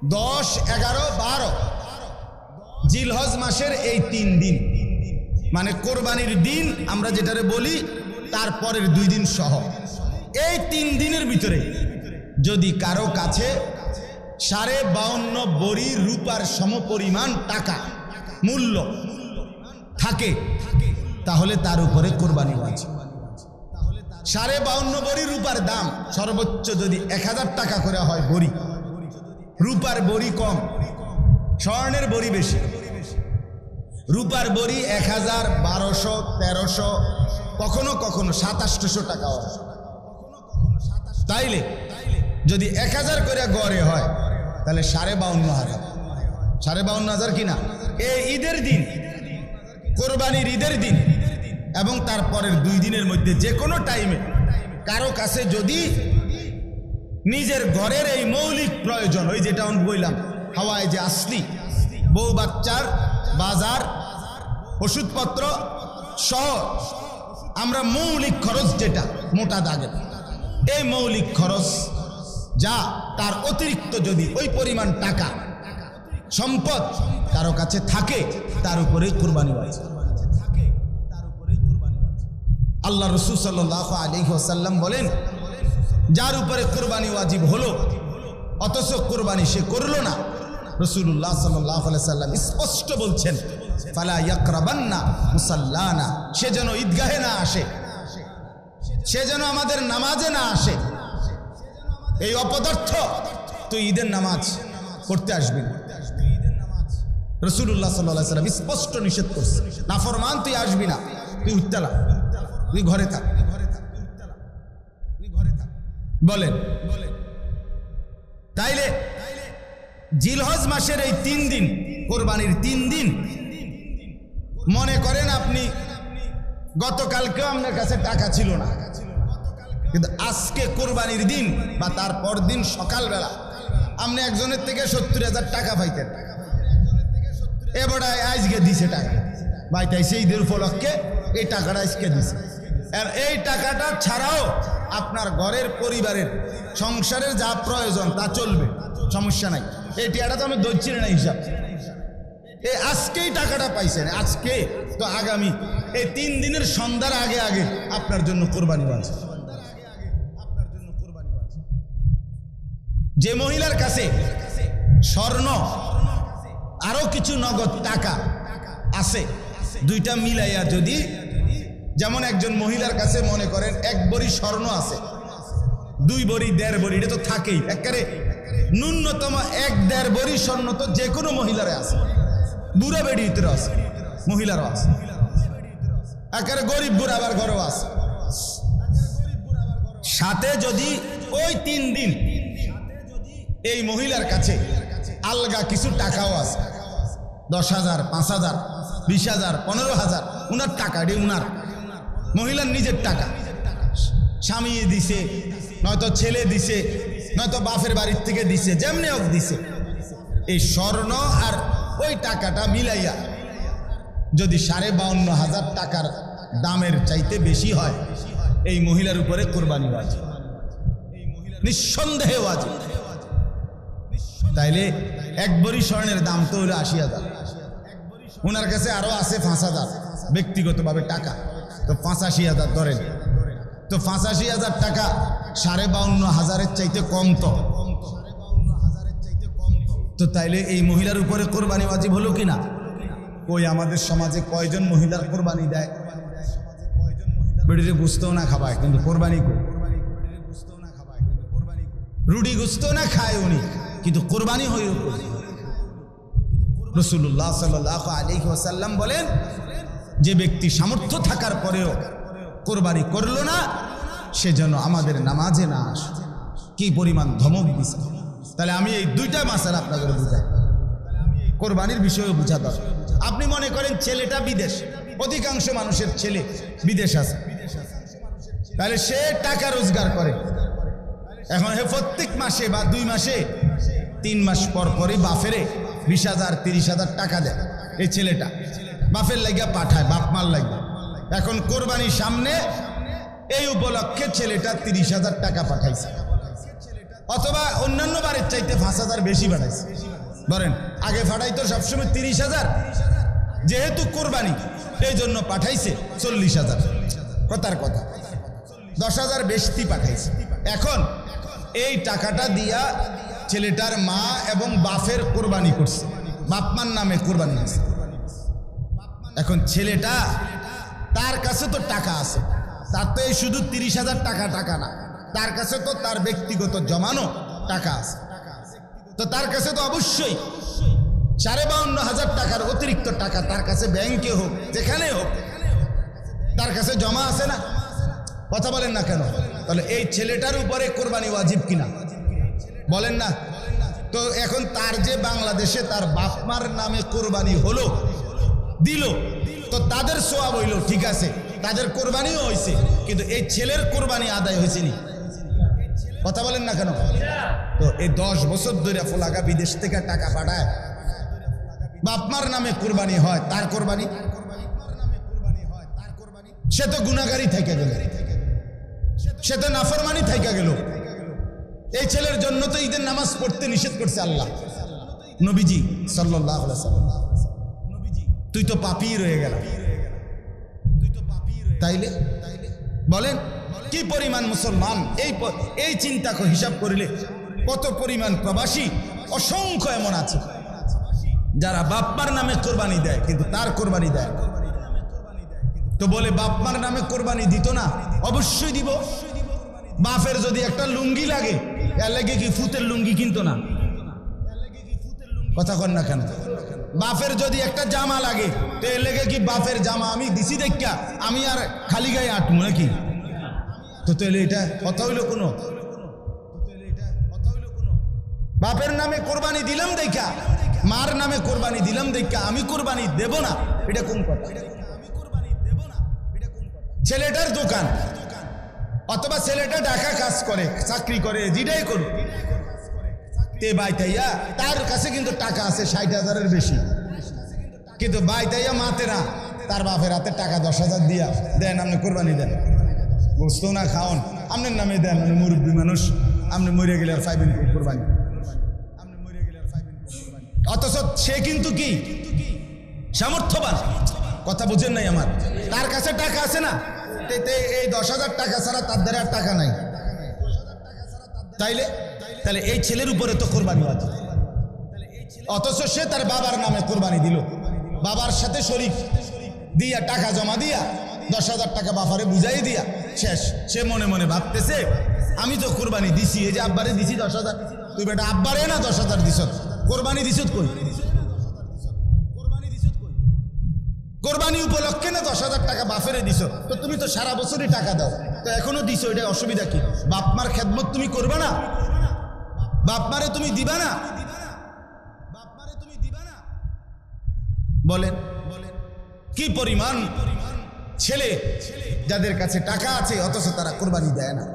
10, 11, 12 জিলহজ মাসের এই 3 দিন, মানে কোরবানির দিন আমরা যেটারে বলি তারপরের 2 দিন সহ এই 3 দিনের ভিতরে যদি কারো কাছে 52.5 বড়ি রূপার সমপরিমাণ টাকা মূল্য থাকে তাহলে তার উপরে কোরবানি ওয়াজিব। 52.5 বড়ি রূপার দাম সর্বোচ্চ যদি 1000 টাকা করে হয় বড়ি, রূপার বড়ি কম, স্বর্ণের বড়ি বেশি। রূপার বড়ি 1000, 1200, 1300, কখনো কখনো 2700 টাকা হয়। তাইলে যদি 1000 করে গড়ে হয় তাহলে 52,500, 52,500 কিনা এই ঈদের দিন, কোরবানির ঈদের দিন এবং তারপরের 2 দিনের মধ্যে যে কোনো টাইমে কারো কাছে যদি নিজের ঘরের এই মৌলিক প্রয়োজন, ওই যেটা আমি বললাম হাওয়ায় যে আসলি বউ বাচ্চার বাজার ওষুধপত্র সহ আমরা মৌলিক খরচ যেটা মোটা দাগের এই মৌলিক খরচ যা তার অতিরিক্ত যদি ওই পরিমাণ টাকা সম্পদ কারো কাছে থাকে তার উপরে কুরবানি ওয়াজিব। আল্লাহ রাসূল সাল্লাল্লাহু আলাইহি ওয়াসাল্লাম বলেন, যার উপরে কুরবানি ওয়াজিব হলো অথচ কুরবানি সে করলো না, রাসূলুল্লাহ সাল্লাল্লাহু আলাইহি ওয়াসাল্লাম স্পষ্ট বলছেন, ফালা ইয়াকরাবান্না মুসাল্লানা, সে যেন ঈদগাহে না আসে, সে যেন আমাদের নামাজে না আসে। এই অপদার্থ তুই ঈদের নামাজ পড়তে আসবি না। রাসূলুল্লাহ সাল্লাল্লাহু আলাইহি ওয়াসাল্লাম স্পষ্ট নিষেধ করছে, নাফরমান তুই আসবি না, তুই উত্তালা, তুই ঘরে থাক। বলেন তাইলে জিলহজ মাসের এই 3 দিন, কোরবানির 3 দিন, মনে করেন আপনি গতকালকেও আপনার কাছে টাকা ছিল না, কিন্তু আজকে কোরবানির দিন বা তারপর দিন সকালবেলা আপনি একজনের থেকে 70,000 টাকা পাইতেন, এবারে আজকে দিছে টাকা পাইতেছে ঈদের উপলক্ষে, এই টাকাটা আজকে দিছে। আর এই টাকাটা ছাড়াও আপনার ঘরের পরিবারের সংসারের যা প্রয়োজন তা চলবে, সমস্যা নাই। এই টাকাটা তো আমি ধরছি না হিসাব, এই আজকেই টাকাটা পাইছেন, আজকে তো আগামী এই 3 দিনের সন্ধ্যার আগে আগে আপনার জন্য কোরবানি আছে। যে মহিলার কাছে স্বর্ণ আরো কিছু নগদ টাকা আছে, দুইটা মিলাইয়া যদি, যেমন একজন মহিলার কাছে মনে করেন 1 বড়ি স্বর্ণ আছে, 2 বড়ি 1.5 বড়ি, এটা তো থাকেই, একেবারে ন্যূনতম 1-1.5 বড়ি স্বর্ণ তো যে কোনো মহিলারে আছে, বুড়া বেড়িতে আছে, মহিলারও আছে, একেবারে গরিব বুড়া আবার ঘরেও আছে। সাথে যদি ওই 3 দিন এই মহিলার কাছে আলগা কিছু টাকাও আছে, 10,000, 5,000, 20,000, 15,000, উনার টাকা, এটি উনার মহিলার নিজের টাকা, স্বামী দিছে, নয়তো ছেলে দিছে, নয়তো বাপের বাড়ির থেকে দিছে, যেমনি হোক দিছে, এই স্বর্ণ আর ওই টাকাটা মিলাইয়া যদি 52,500 টাকার দামের চাইতে বেশি হয়, এই মহিলার উপরে কোরবানি ওয়াজিব, নিঃসন্দেহে ওয়াজিব। তাইলে 1 বড়ি স্বর্ণের দাম তো হলো 80,000, ওনার কাছে আরো আছে 5,000 ব্যক্তিগতভাবে টাকা, তো 85,000 ধরেন, তো 85,000 টাকা 52,500-এর চাইতে কম, তো তাইলে এই মহিলার উপরে কোরবানি ওয়াজিব হলো কিনা? ওই আমাদের সমাজে কয়জন মহিলার কোরবানি দেয়? বেড়িতে গুস্তও না খাবায় কিন্তু কোরবানি কো, রুটি গুস্তও না খায় উনি কিন্তু কোরবানি হয়ে। রাসূলুল্লাহ সাল্লাল্লাহু আলাইহি ওয়াসাল্লাম বলেন, যে ব্যক্তি সামর্থ্য থাকার পরেও কোরবানি করলো না সে যেন আমাদের নামাজে না আসে। কি পরিমাণ ধমক দিছে! তাহলে আমি এই 2টা মাসালা আপনাদের বুঝাই, কোরবানির বিষয়েও বুঝা দরকার। আপনি মনে করেন ছেলেটা বিদেশ, অধিকাংশ মানুষের ছেলে বিদেশ আছে, তাহলে সে টাকা রোজগার করে, এখন হে প্রত্যেক মাসে বা 2 মাসে 3 মাস পর পরই বাফেরে 20,000, 30,000 টাকা দেয়। এই ছেলেটা বাফের লাগিয়া পাঠায়, বাপ মার লাগিয়া। এখন কোরবানির সামনে এই উপলক্ষে ছেলেটা 30,000 টাকা পাঠাইছে, অথবা অন্যান্য বারের চাইতে 5,000 বেশি পাঠাইছে। ধরেন আগে পাঠাইতো সবসময় 30,000, যেহেতু কোরবানি এই জন্য পাঠাইছে 40,000। কথার কথা 10,000 বেশি পাঠাইছে। এখন এই টাকাটা দিয়া ছেলেটার মা এবং বাপের কোরবানি করছে, বাপমার নামে কোরবানি করছে। এখন ছেলেটা, তার কাছে তো টাকা আছে, তার তো এই শুধু 30,000 টাকা না, তার কাছে তো তার ব্যক্তিগত জমানো টাকা আছে। তো তার কাছে তো অবশ্যই 52,500 টাকার অতিরিক্ত টাকা তার কাছে ব্যাংকে হোক যেখানে হোক তার কাছে জমা আছে না? কথা বলেন না কেন? তাহলে এই ছেলেটার উপরে কোরবানি ওয়াজিব কিনা বলেন না? তো এখন তার যে বাংলাদেশে তার বাপমার নামে কোরবানি হলো, দিল, তো তাদের সোয়াব হইল, ঠিক আছে, তাদের কোরবানিও হয়েছে, কিন্তু এই ছেলের কোরবানি আদায় হয়েছে নি? কথা বলেন না কেন? তো এই 10 বছর ধরে ফোলাকা বিদেশ থেকে টাকা পাঠায়, বাপমার নামে কোরবানি হয়, তার কোরবানি, সে তো গুনাহগারী থেকে গেল, সে তো নাফরমানি থেকে গেল। এই ছেলের জন্য তো ঈদের নামাজ পড়তে নিষেধ করছে আল্লাহ, নবীজি সাল্লাল্লাহু আলাইহি ওয়াসাল্লাম। তুই তো পাপী রয়ে গেল। তাইলে বলেন কি পরিমাণ মুসলমান, এই চিন্তা হিসাব করিলে কত পরিমাণ প্রবাসী অসংখ্য এমন আছে যারা বাপমার নামে কোরবানি দেয় কিন্তু তার কোরবানি দেয়। তো বলে বাপমার নামে কোরবানি দিত না? অবশ্যই দিব। বাপের যদি একটা লুঙ্গি লাগে, এর লাগে কি ফুতের লুঙ্গি কিনতো না? কথা কন না কেন? বাপের যদি একটা জামা লাগে, তো এর লেগে কি বাপের জামা আমি দিছি দেখা আমি আর খালি গায়ে আটমু নাকি? তো তাহলে এটা কথা হইল কোনো? বাপের নামে কোরবানি দিলাম দেখা, মার নামে কোরবানি দিলাম দেখা আমি কোরবানি দেব না, এটা কোন কথা? ছেলেটার দোকান অথবা ছেলেটা ঢাকা কাজ করে, চাকরি করে, যেটাই করুক, তে বাইতাইয়া তার কাছে কিন্তু টাকা আছে 60,000-এর বেশি, কিন্তু বাইতাইয়া মাতে না, তার বাপের হাতে টাকা 10,000 দিয়া দেন, আপনি কোরবানি দেন, গোস্ত না খাওন, আপনার নামে দেন, আপনি মুরব্বী মানুষ, আপনি মরে গেলে আর পাইবেন কোরবানি। অথচ সে কিন্তু কি সামর্থ্যবান, কথা বুঝেন নাই আমার? তার কাছে টাকা আছে না, এই 10,000 টাকা ছাড়া তার দ্বারা আর টাকা নাই। তাহলে এই ছেলের উপরে তো কোরবানি আছে, অথচ সে তার বাবার নামে কোরবানি দিল, বাবার সাথে শরীক দিয়া টাকা জমা দিয়া 10,000 টাকা বাবারে বুঝাই দিয়া শেষ। সে মনে মনে ভাবতেছে আমি তো কোরবানি দিছি, এই যে আব্বারে দিছি 10,000, তুই বেটা আব্বারে না 10,000 দিছ, কোরবানি দিছ কই? কোরবানি উপলক্ষে না 10,000 টাকা বাপেরে দিছ, তো তুমি তো সারা বছরই টাকা দাও, তো এখনো দিছ, এটা অসুবিধা কি? বাপমার খেদমত তুমি করবা না? বাপমারে তুমি দিবা না? বলেন কি পরিমাণ ছেলে যাদের কাছে টাকা আছে অথচ তারা কোরবানি দেয় না।